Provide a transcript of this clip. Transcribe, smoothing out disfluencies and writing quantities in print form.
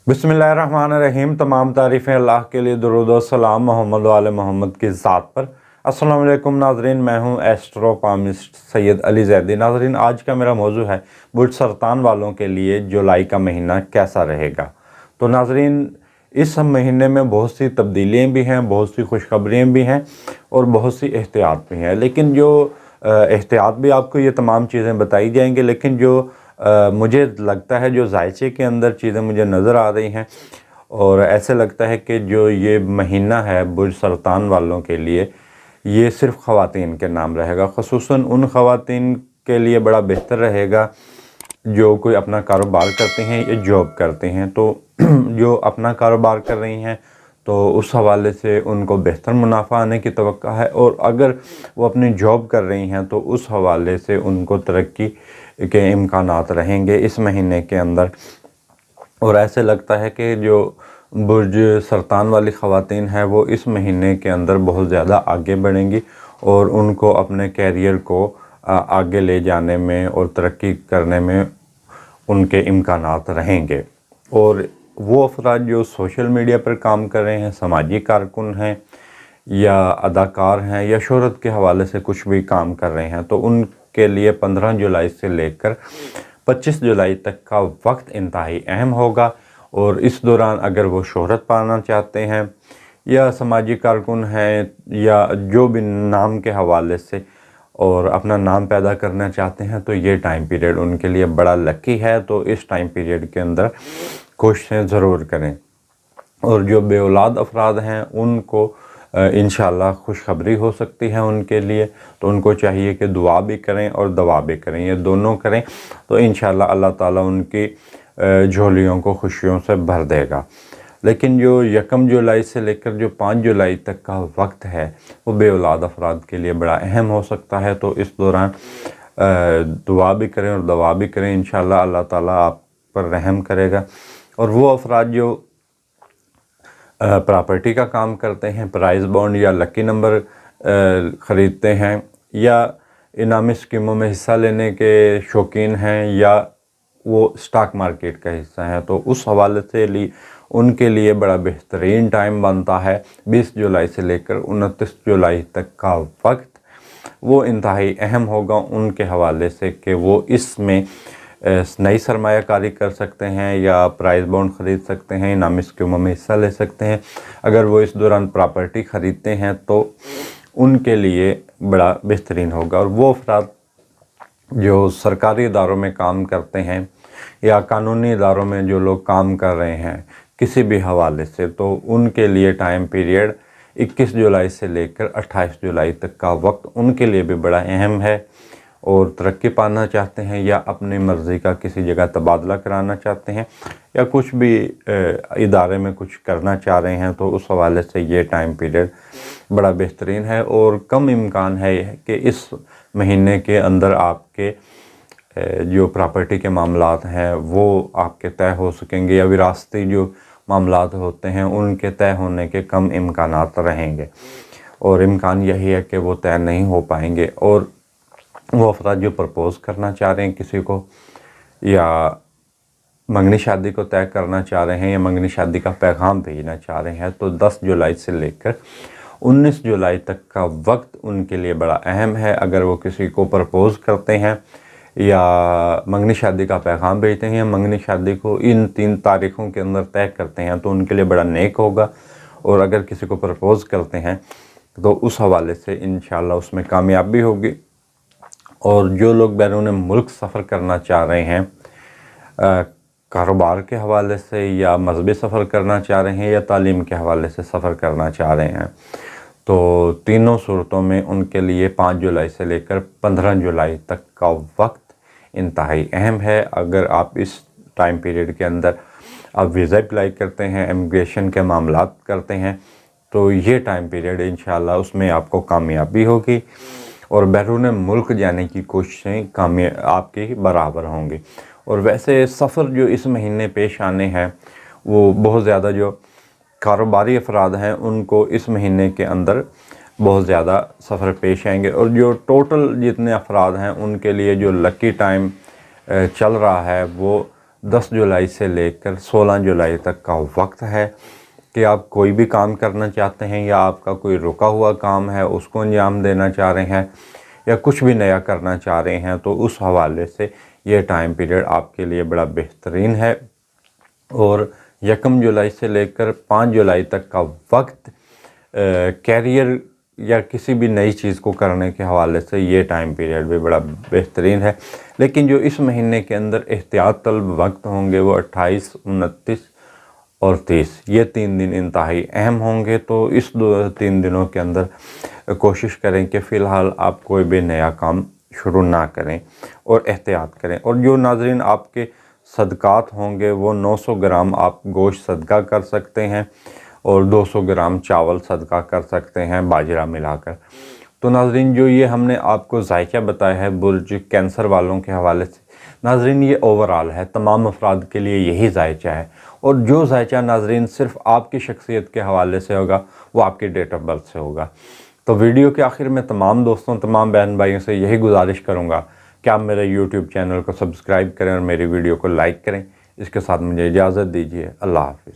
बिस्मिल्लाहिर्रहमानिर्रहीम। तमाम तारीफ़ें अल्लाह के लिए, दुरूद व सलाम मोहम्मद व आले मोहम्मद की ज़ात पर। अस्सलाम वालेकुम नाज़रीन, मैं हूं एस्ट्रोपामिस्ट सैयद अली ज़ैदी। नाज़रीन, आज का मेरा मौजू है बुर्ज सरतान वालों के लिए जुलाई का महीना कैसा रहेगा। तो नाज़रीन, इस महीने में बहुत सी तब्दीलियाँ भी हैं, बहुत सी खुशखबरियाँ भी हैं और बहुत सी एहतियात भी हैं। लेकिन जो एहतियात भी आपको ये तमाम चीज़ें बताई जाएंगी, लेकिन जो मुझे लगता है जो जायचे के अंदर चीज़ें मुझे नज़र आ रही हैं और ऐसे लगता है कि जो ये महीना है बुर्ज सरतान वालों के लिए, ये सिर्फ़ ख़वातीन के नाम रहेगा। ख़ुसूसन उन ख़वातीन के लिए बड़ा बेहतर रहेगा जो कोई अपना कारोबार करते हैं या जॉब करते हैं। तो जो अपना कारोबार कर रही हैं तो उस हवाले से उनको बेहतर मुनाफा आने की तवक्का है, और अगर वो अपनी जॉब कर रही हैं तो उस हवाले से उनको तरक्की के इम्कानात रहेंगे इस महीने के अंदर। और ऐसे लगता है कि जो बुर्ज सरतान वाली ख़वातीन हैं वो इस महीने के अंदर बहुत ज़्यादा आगे बढ़ेंगी और उनको अपने कैरियर को आगे ले जाने में और तरक्की करने में उनके इम्कानात रहेंगे। और वो अफराद जो सोशल मीडिया पर काम कर रहे हैं, समाजी कारकुन हैं या अदाकार हैं या शोहरत के हवाले से कुछ भी काम कर रहे हैं, तो उनके लिए 15 जुलाई से लेकर 25 जुलाई तक का वक्त इंतहाई अहम होगा। और इस दौरान अगर वो शोहरत पाना चाहते हैं या समाजी कारकुन हैं या जो भी नाम के हवाले से और अपना नाम पैदा करना चाहते हैं, तो ये टाइम पीरियड उनके लिए बड़ा लकी है। तो इस टाइम पीरियड के अंदर कोशिशें ज़रूर करें। और जो बेऔलाद अफराद हैं उनको इंशाअल्लाह खुशखबरी हो सकती है उनके लिए, तो उनको चाहिए कि दुआ भी करें और दवा भी करें, ये दोनों करें, तो इंशाअल्लाह अल्लाह ताला उनकी झोलियों को खुशियों से भर देगा। लेकिन जो 1 जुलाई से लेकर जो 5 जुलाई तक का वक्त है वो बेऔलाद अफराद के लिए बड़ा अहम हो सकता है। तो इस दौरान दुआ भी करें और दवा भी करें, इंशाअल्लाह अल्लाह ताला आप पर रहम करेगा। और वो अफराद जो प्रॉपर्टी का काम करते हैं, प्राइज़ बॉन्ड या लकी नंबर ख़रीदते हैं या इनामी स्कीमों में हिस्सा लेने के शौकीन हैं या वो स्टॉक मार्केट का हिस्सा है, तो उस हवाले से उनके लिए बड़ा बेहतरीन टाइम बनता है 20 जुलाई से लेकर 29 जुलाई तक का वक्त। वो इंतहाई अहम होगा उनके हवाले से कि वो इसमें नई सरमायाकारी कर सकते हैं या प्राइज़ बॉन्ड ख़रीद सकते हैं, इनामी स्कीमों में हिस्सा ले सकते हैं। अगर वो इस दौरान प्रॉपर्टी ख़रीदते हैं तो उनके लिए बड़ा बेहतरीन होगा। और वो अफराद जो सरकारी इदारों में काम करते हैं या कानूनी इदारों में जो लोग काम कर रहे हैं किसी भी हवाले से, तो उनके लिए टाइम पीरियड 21 जुलाई से लेकर 28 जुलाई तक का वक्त उनके लिए भी बड़ा अहम है। और तरक्की पाना चाहते हैं या अपनी मर्ज़ी का किसी जगह तबादला कराना चाहते हैं या कुछ भी इदारे में कुछ करना चाह रहे हैं, तो उस हवाले से ये टाइम पीरियड बड़ा बेहतरीन है। और कम इम्कान है कि इस महीने के अंदर आपके जो प्रॉपर्टी के मामलात हैं वो आपके तय हो सकेंगे या विरासती जो मामलात होते हैं उनके तय होने के कम इम्कानात रहेंगे, और इम्कान यही है कि वो तय नहीं हो पाएंगे। और वो अफराद जो प्रपोज़ करना चाह रहे हैं किसी को या मंगनी शादी को तय करना चाह रहे हैं या मंगनी शादी का पैगाम भेजना चाह रहे हैं, तो 10 जुलाई से लेकर 19 जुलाई तक का वक्त उनके लिए बड़ा अहम है। अगर वो किसी को प्रपोज़ करते हैं या मंगनी शादी का पैगाम भेजते हैं या मंगनी शादी को इन 3 तारीख़ों के अंदर तय करते हैं तो उनके लिए बड़ा नेक होगा। और अगर किसी को प्रपोज़ करते हैं तो उस हवाले से इंशाअल्लाह उसमें कामयाबी होगी। और जो लोग बैरून मुल्क सफ़र करना चाह रहे हैं कारोबार के हवाले से या मज़हबी सफ़र करना चाह रहे हैं या तालीम के हवाले से सफ़र करना चाह रहे हैं, तो तीनों सूरतों में उनके लिए 5 जुलाई से लेकर 15 जुलाई तक का वक्त इंतहाई अहम है। अगर आप इस टाइम पीरियड के अंदर आप वीज़ा अप्लाई करते हैं, इमिग्रेशन के मामलात करते हैं, तो ये टाइम पीरियड इंशाअल्लाह उसमें आपको कामयाबी होगी और बैरून मुल्क जाने की कोशिशें आपकी बराबर होंगी। और वैसे सफ़र जो इस महीने पेश आने हैं वो बहुत ज़्यादा जो कारोबारी अफराद हैं उनको इस महीने के अंदर बहुत ज़्यादा सफ़र पेश आएंगे। और जो टोटल जितने अफराद हैं उनके लिए जो लकी टाइम चल रहा है वो 10 जुलाई से लेकर 16 जुलाई तक का वक्त है कि आप कोई भी काम करना चाहते हैं या आपका कोई रुका हुआ काम है उसको अंजाम देना चाह रहे हैं या कुछ भी नया करना चाह रहे हैं, तो उस हवाले से ये टाइम पीरियड आपके लिए बड़ा बेहतरीन है। और 1 जुलाई से लेकर 5 जुलाई तक का वक्त कैरियर या किसी भी नई चीज़ को करने के हवाले से ये टाइम पीरियड भी बड़ा बेहतरीन है। लेकिन जो इस महीने के अंदर एहतियात तलब वक्त होंगे वो 28, 29 और 30, ये 3 दिन इंतहाई अहम होंगे। तो इस 2-3 दिनों के अंदर कोशिश करें कि फ़िलहाल आप कोई भी नया काम शुरू ना करें और एहतियात करें। और जो नाज़रीन आपके सदक़ात होंगे वो 900 ग्राम आप गोश्त सदका कर सकते हैं और 200 ग्राम चावल सदका कर सकते हैं बाजरा मिलाकर। तो नाज़रीन जो ये हमने आपको ज़ायक़ा बताया है बुर्ज कैंसर वालों के हवाले से, नाज़रीन ये ओवरऑल है, तमाम अफराद के लिए यही ज़ायक़ा है। और जो ज़ायक़ा नाज़रीन सिर्फ़ आपकी शख्सियत के हवाले से होगा वो आपकी डेट ऑफ बर्थ से होगा। तो वीडियो के आखिर में तमाम दोस्तों, तमाम बहन भाइयों से यही गुजारिश करूँगा कि आप मेरे यूट्यूब चैनल को सब्सक्राइब करें और मेरी वीडियो को लाइक करें। इसके साथ मुझे इजाज़त दीजिए। अल्लाह हाफ़िज़।